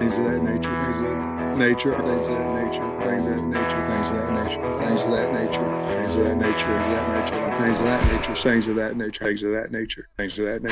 things of that nature, things of that nature, things of that nature, things of that nature, things of that nature, things of that nature, things of that nature, things of that nature, things of that nature, things of that nature, things of that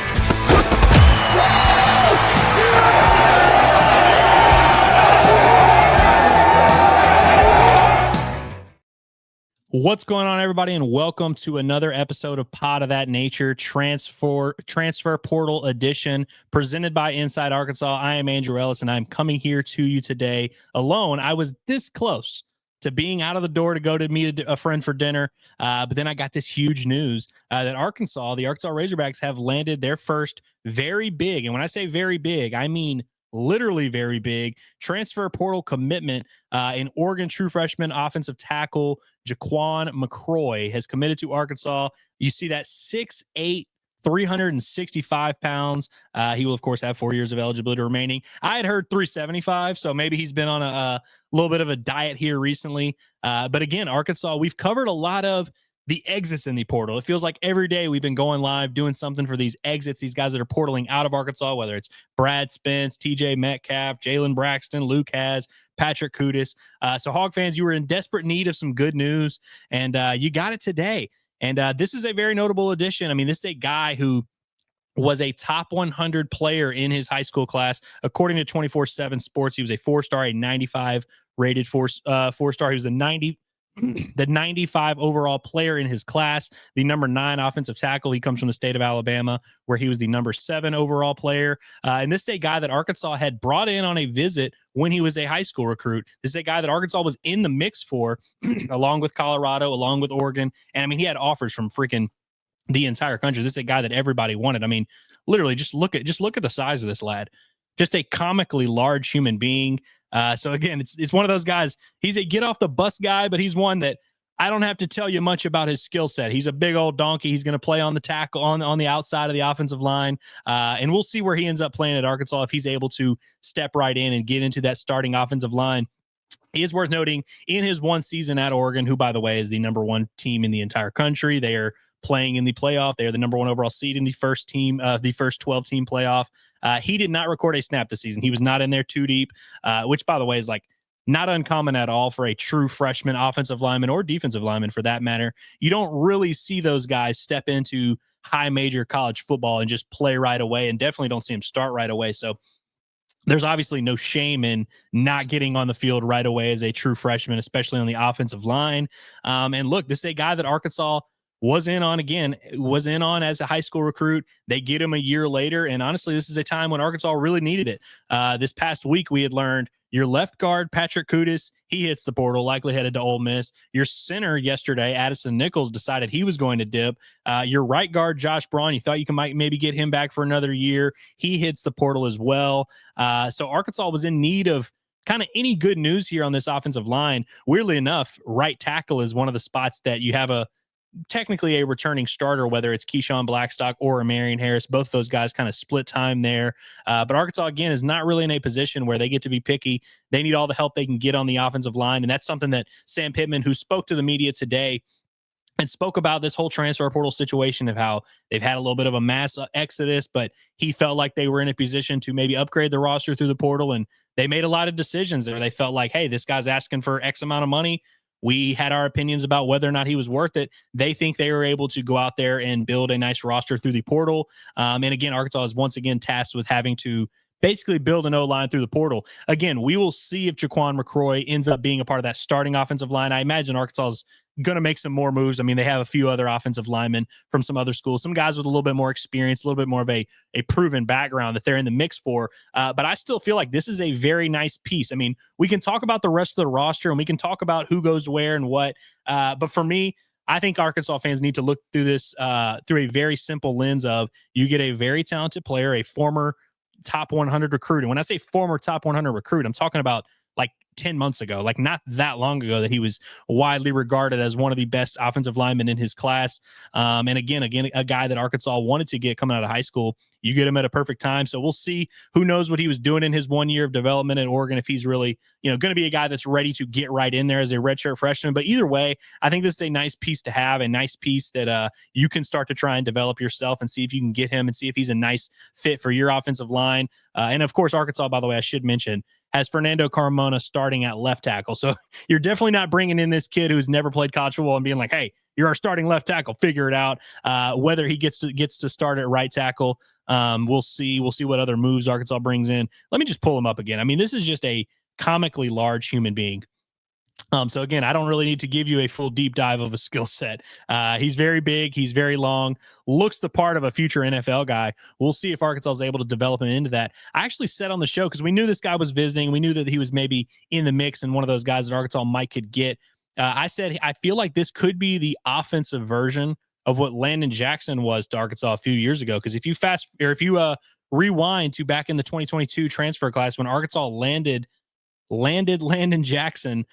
What's going on, everybody, and welcome to another episode of Pod of That Nature Transfer Portal Edition, presented by Inside Arkansas. I am Andrew Ellis, and I'm coming here to you today alone. I was this close to being out of the door to go to meet a friend for dinner, but then I got this huge news that the Arkansas Razorbacks have landed their first very big, and when I say very big, I mean literally very big, transfer portal commitment. In Oregon, true freshman offensive tackle Jac'Qawn McRoy has committed to Arkansas. You see that 6'8", 365 pounds. He will, of course, have 4 years of eligibility remaining. I had heard 375, so maybe he's been on a little bit of a diet here recently. But again, Arkansas, we've covered a lot of the exits in the portal. It feels like every day we've been going live, doing something for these exits, these guys that are portaling out of Arkansas, whether it's Brad Spence, TJ Metcalf, Jalen Braxton, Luke Has, Patrick Kudus. So Hog fans, you were in desperate need of some good news, and you got it today. And this is a very notable addition. I mean, this is a guy who was a top 100 player in his high school class. According to 24/7 Sports, he was a 4-star, a 95 rated four-star. He was the 95 overall player in his class, the number 9 offensive tackle. He comes from the state of Alabama, where he was the number 7 overall player. And this is a guy that Arkansas had brought in on a visit when he was a high school recruit. This is a guy that Arkansas was in the mix for, along with Colorado, along with Oregon. And I mean, he had offers from freaking the entire country. This is a guy that everybody wanted. I mean, literally, just look at the size of this lad. Just a comically large human being. So again, it's one of those guys. He's a get off the bus guy, but he's one that I don't have to tell you much about his skill set. He's a big old donkey. He's going to play on the tackle on the outside of the offensive line, and we'll see where he ends up playing at Arkansas if he's able to step right in and get into that starting offensive line. He is worth noting in his one season at Oregon, who, by the way, is the number 1 team in the entire country. They are playing in the playoff. They are the number 1 overall seed in the first 12-team playoff. He did not record a snap this season. He was not in there too deep, which, by the way, is like not uncommon at all for a true freshman offensive lineman or defensive lineman for that matter. You don't really see those guys step into high major college football and just play right away, and definitely don't see him start right away. So there's obviously no shame in not getting on the field right away as a true freshman, especially on the offensive line. And look, this is a guy that Arkansas was in on as a high school recruit. They get him a year later, and honestly, this is a time when Arkansas really needed it. This past week, we had learned your left guard, Patrick Kudus, he hits the portal, likely headed to Ole Miss. Your center yesterday, Addison Nichols, decided he was going to dip. Your right guard, Josh Braun, you thought you might maybe get him back for another year. He hits the portal as well. So Arkansas was in need of kind of any good news here on this offensive line. Weirdly enough, right tackle is one of the spots that you have technically a returning starter, whether it's Keyshawn Blackstock or a Marion Harris. Both those guys kind of split time there. But Arkansas, again, is not really in a position where they get to be picky. They need all the help they can get on the offensive line. And that's something that Sam Pittman, who spoke to the media today and spoke about this whole transfer portal situation of how they've had a little bit of a mass exodus, but he felt like they were in a position to maybe upgrade the roster through the portal. And they made a lot of decisions there. They felt like, hey, this guy's asking for X amount of money. We had our opinions about whether or not he was worth it. They think they were able to go out there and build a nice roster through the portal. And again, Arkansas is once again tasked with having to basically build an O-line through the portal. Again, we will see if Jac'Qawn McRoy ends up being a part of that starting offensive line. I imagine Arkansas is going to make some more moves. I mean, they have a few other offensive linemen from some other schools, some guys with a little bit more experience, a little bit more of a proven background that they're in the mix for. But I still feel like this is a very nice piece. I mean, we can talk about the rest of the roster and we can talk about who goes where and what. But for me, I think Arkansas fans need to look through this through a very simple lens of you get a very talented player, a former top 100 recruit. And when I say former top 100 recruit, I'm talking about like 10 months ago, like not that long ago, that he was widely regarded as one of the best offensive linemen in his class. And again, a guy that Arkansas wanted to get coming out of high school. You get him at a perfect time. So we'll see. Who knows what he was doing in his 1 year of development at Oregon, if he's really, going to be a guy that's ready to get right in there as a redshirt freshman. But either way, I think this is a nice piece to have, a nice piece that you can start to try and develop yourself and see if you can get him and see if he's a nice fit for your offensive line. And of course, Arkansas, by the way, I should mention, has Fernando Carmona starting at left tackle. So you're definitely not bringing in this kid who's never played college football and being like, hey, you're our starting left tackle. Figure it out. Whether he gets to start at right tackle, we'll see. We'll see what other moves Arkansas brings in. Let me just pull him up again. I mean, this is just a comically large human being. So again, I don't really need to give you a full deep dive of a skill set. He's very big. He's very long. Looks the part of a future NFL guy. We'll see if Arkansas is able to develop him into that. I actually said on the show, because we knew this guy was visiting. We knew that he was maybe in the mix and one of those guys that Arkansas might could get. I said, I feel like this could be the offensive version of what Landon Jackson was to Arkansas a few years ago. Because if you rewind to back in the 2022 transfer class when Arkansas landed Landon Jackson.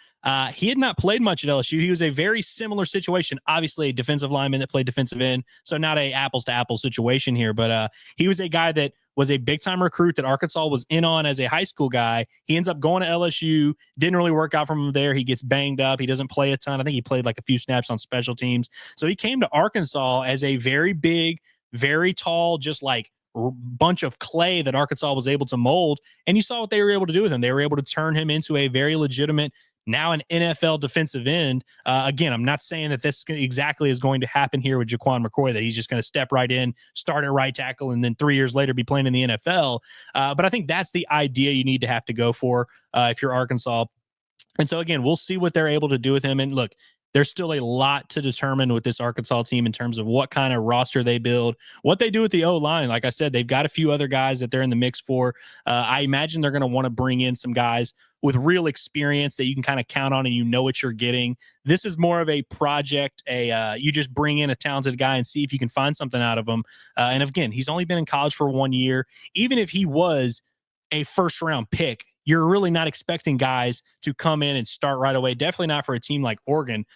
He had not played much at LSU. He was a very similar situation. Obviously, a defensive lineman that played defensive end, so not a apples to apples situation here. But he was a guy that was a big time recruit that Arkansas was in on as a high school guy. He ends up going to LSU. Didn't really work out for him there. He gets banged up. He doesn't play a ton. I think he played like a few snaps on special teams. So he came to Arkansas as a very big, very tall, just like bunch of clay that Arkansas was able to mold. And you saw what they were able to do with him. They were able to turn him into a very legitimate, now an NFL defensive end. Again, I'm not saying that this exactly is going to happen here with Jac'Qawn McRoy, that he's just going to step right in, start at right tackle, and then 3 years later be playing in the NFL. But I think that's the idea you need to have to go for if you're Arkansas. And so, again, we'll see what they're able to do with him. And look, there's still a lot to determine with this Arkansas team in terms of what kind of roster they build, what they do with the O-line. Like I said, they've got a few other guys that they're in the mix for. I imagine they're going to want to bring in some guys with real experience that you can kind of count on and you know what you're getting. This is more of a project, you just bring in a talented guy and see if you can find something out of him. And again, he's only been in college for 1 year. Even if he was a first-round pick, you're really not expecting guys to come in and start right away. Definitely not for a team like Oregon,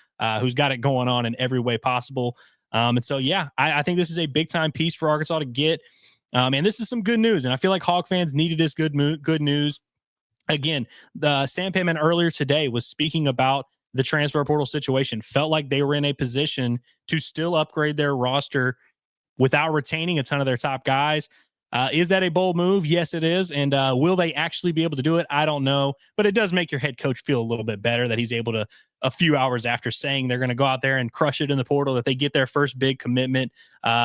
who's got it going on in every way possible. And so, yeah, I think this is a big-time piece for Arkansas to get. And this is some good news. And I feel like Hog fans needed this good news. Again, Sam Pittman earlier today was speaking about the transfer portal situation. Felt like they were in a position to still upgrade their roster without retaining a ton of their top guys. Is that a bold move? Yes, it is. And will they actually be able to do it? I don't know. But it does make your head coach feel a little bit better that he's able to, a few hours after saying they're going to go out there and crush it in the portal, that they get their first big commitment,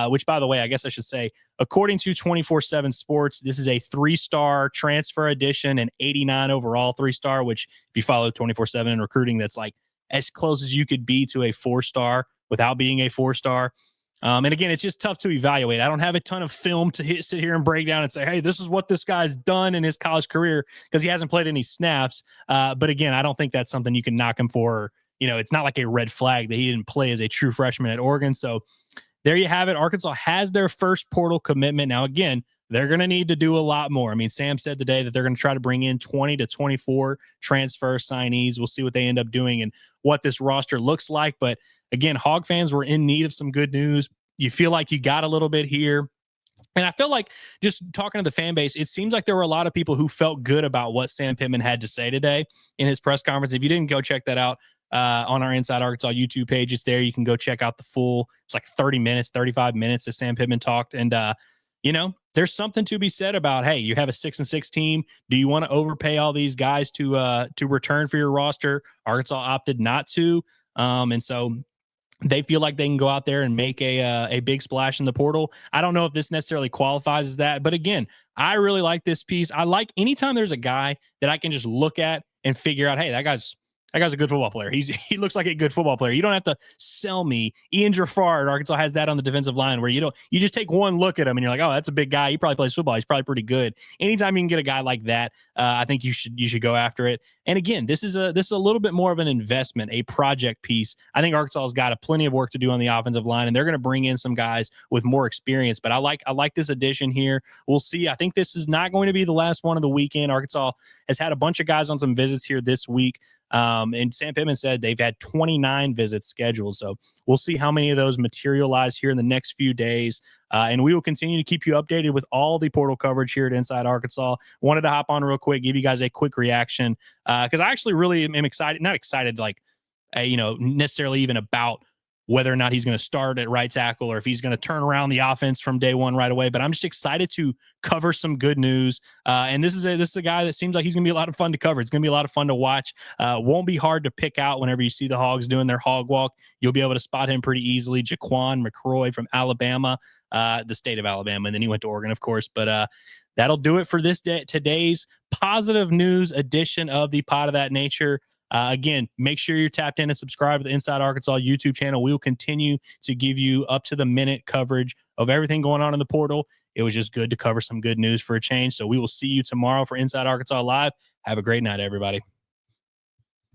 which, by the way, I guess I should say, according to 24/7 Sports, this is a 3-star transfer edition and 89 overall 3-star, which if you follow 24/7 in recruiting, that's like as close as you could be to a 4-star without being a 4-star. And again, it's just tough to evaluate. I don't have a ton of film to sit here and break down and say, hey, this is what this guy's done in his college career, because he hasn't played any snaps. But again, I don't think that's something you can knock him for. You know, it's not like a red flag that he didn't play as a true freshman at Oregon. So there you have it. Arkansas has their first portal commitment. Now, again, they're going to need to do a lot more. I mean, Sam said today that they're going to try to bring in 20 to 24 transfer signees. We'll see what they end up doing and what this roster looks like. But again, Hog fans were in need of some good news. You feel like you got a little bit here. And I feel like, just talking to the fan base, it seems like there were a lot of people who felt good about what Sam Pittman had to say today in his press conference. If you didn't go check that out on our Inside Arkansas YouTube page, it's there. You can go check out the full, it's like 30 minutes, 35 minutes that Sam Pittman talked. And, there's something to be said about, hey, you have a 6-6 team. Do you want to overpay all these guys to return for your roster? Arkansas opted not to. And so they feel like they can go out there and make a big splash in the portal. I don't know if this necessarily qualifies as that, but again, I really like this piece. I like anytime there's a guy that I can just look at and figure out, hey, that guy's a good football player. He looks like a good football player. You don't have to sell me. Ian Jafar, Arkansas has that on the defensive line, where you just take one look at him and you're like, oh, that's a big guy. He probably plays football. He's probably pretty good. Anytime you can get a guy like that, I think you should go after it. And again, this is a little bit more of an investment, a project piece. I think Arkansas has got plenty of work to do on the offensive line, and they're going to bring in some guys with more experience. But I like this addition here. We'll see. I think this is not going to be the last one of the weekend. Arkansas has had a bunch of guys on some visits here this week. And Sam Pittman said they've had 29 visits scheduled. So we'll see how many of those materialize here in the next few days. And we will continue to keep you updated with all the portal coverage here at Inside Arkansas. Wanted to hop on real quick, give you guys a quick reaction, because I actually really am excited, not excited like, necessarily even about whether or not he's going to start at right tackle or if he's going to turn around the offense from day one right away. But I'm just excited to cover some good news. And this is a guy that seems like he's going to be a lot of fun to cover. It's going to be a lot of fun to watch. Won't be hard to pick out whenever you see the Hogs doing their hog walk. You'll be able to spot him pretty easily. Jac'Qawn McRoy from Alabama, the state of Alabama. And then he went to Oregon, of course. But that'll do it for today's positive news edition of the Pod of That Nature. Again, make sure you're tapped in and subscribe to the Inside Arkansas YouTube channel. We will continue to give you up-to-the-minute coverage of everything going on in the portal. It was just good to cover some good news for a change. So we will see you tomorrow for Inside Arkansas Live. Have a great night, everybody.